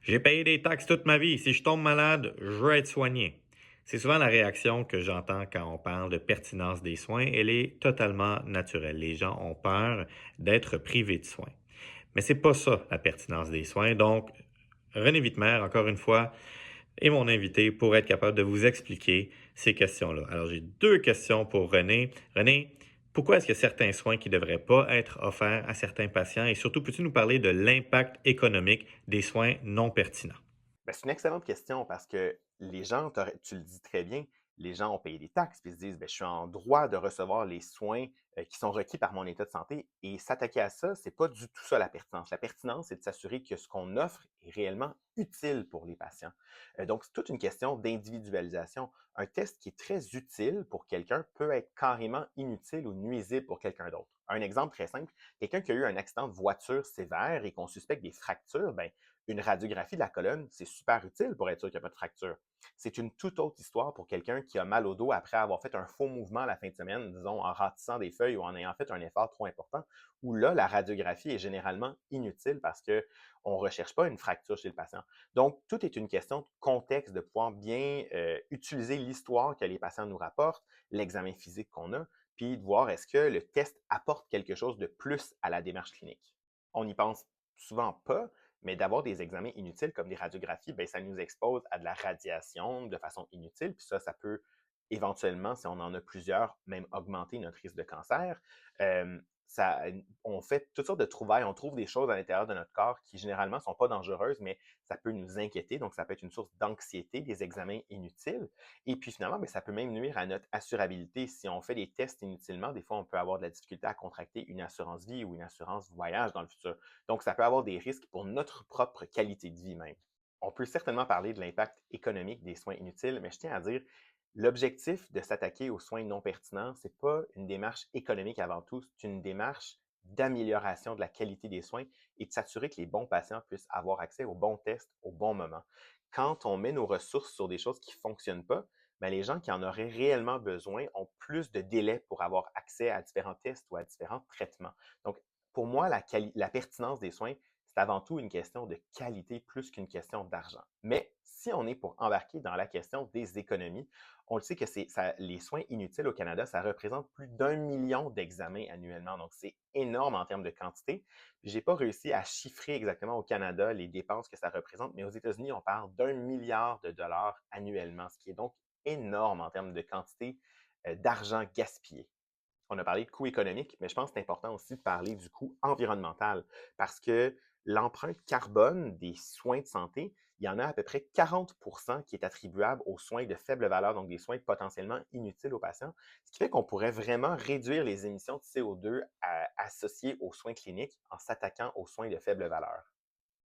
J'ai payé des taxes toute ma vie. Si je tombe malade, je veux être soigné. C'est souvent la réaction que j'entends quand on parle de pertinence des soins. Elle est totalement naturelle. Les gens ont peur d'être privés de soins. Mais c'est pas ça, la pertinence des soins. Donc, René Vitmer, encore une fois, est mon invité pour être capable de vous expliquer ces questions-là. Alors, j'ai deux questions pour René. René, pourquoi est-ce qu'il y a certains soins qui ne devraient pas être offerts à certains patients? Et surtout, peux-tu nous parler de l'impact économique des soins non pertinents? Ben, c'est une excellente question parce que les gens, tu le dis très bien, les gens ont payé des taxes puis ils se disent, ben, je suis en droit de recevoir les soins qui sont requis par mon état de santé. Et s'attaquer à ça, c'est pas du tout ça la pertinence. La pertinence, c'est de s'assurer que ce qu'on offre est réellement utile pour les patients. Donc, c'est toute une question d'individualisation. Un test qui est très utile pour quelqu'un peut être carrément inutile ou nuisible pour quelqu'un d'autre. Un exemple très simple, quelqu'un qui a eu un accident de voiture sévère et qu'on suspecte des fractures, ben, une radiographie de la colonne, c'est super utile pour être sûr qu'il n'y a pas de fracture. C'est une toute autre histoire pour quelqu'un qui a mal au dos après avoir fait un faux mouvement la fin de semaine, disons en ratissant des feuilles ou en ayant fait un effort trop important, où là, la radiographie est généralement inutile parce qu'on ne recherche pas une fracture chez le patient. Donc, tout est une question de contexte, de pouvoir bien utiliser l'histoire que les patients nous rapportent, l'examen physique qu'on a, puis de voir est-ce que le test apporte quelque chose de plus à la démarche clinique. On n'y pense souvent pas, mais d'avoir des examens inutiles comme des radiographies, ben, ça nous expose à de la radiation de façon inutile. Puis ça peut éventuellement, si on en a plusieurs, même augmenter notre risque de cancer. Ça, on fait toutes sortes de trouvailles, on trouve des choses à l'intérieur de notre corps qui généralement ne sont pas dangereuses, mais ça peut nous inquiéter. Donc, ça peut être une source d'anxiété, des examens inutiles. Et puis finalement, ben, ça peut même nuire à notre assurabilité. Si on fait des tests inutilement, des fois, on peut avoir de la difficulté à contracter une assurance vie ou une assurance voyage dans le futur. Donc, ça peut avoir des risques pour notre propre qualité de vie même. On peut certainement parler de l'impact économique des soins inutiles, mais je tiens à dire, l'objectif de s'attaquer aux soins non pertinents, ce n'est pas une démarche économique avant tout, c'est une démarche d'amélioration de la qualité des soins et de s'assurer que les bons patients puissent avoir accès aux bons tests au bon moment. Quand on met nos ressources sur des choses qui ne fonctionnent pas, ben les gens qui en auraient réellement besoin ont plus de délais pour avoir accès à différents tests ou à différents traitements. Donc, pour moi, la pertinence des soins, c'est avant tout une question de qualité plus qu'une question d'argent. Mais si on est pour embarquer dans la question des économies, on le sait que les soins inutiles au Canada, ça représente plus d'1 million d'examens annuellement. Donc, c'est énorme en termes de quantité. Je n'ai pas réussi à chiffrer exactement au Canada les dépenses que ça représente, mais aux États-Unis, on parle d'1 milliard de dollars annuellement, ce qui est donc énorme en termes de quantité d'argent gaspillé. On a parlé de coût économique, mais je pense que c'est important aussi de parler du coût environnemental parce que l'empreinte carbone des soins de santé, il y en a à peu près 40 qui est attribuable aux soins de faible valeur, donc des soins potentiellement inutiles aux patients, ce qui fait qu'on pourrait vraiment réduire les émissions de CO2 associées aux soins cliniques en s'attaquant aux soins de faible valeur.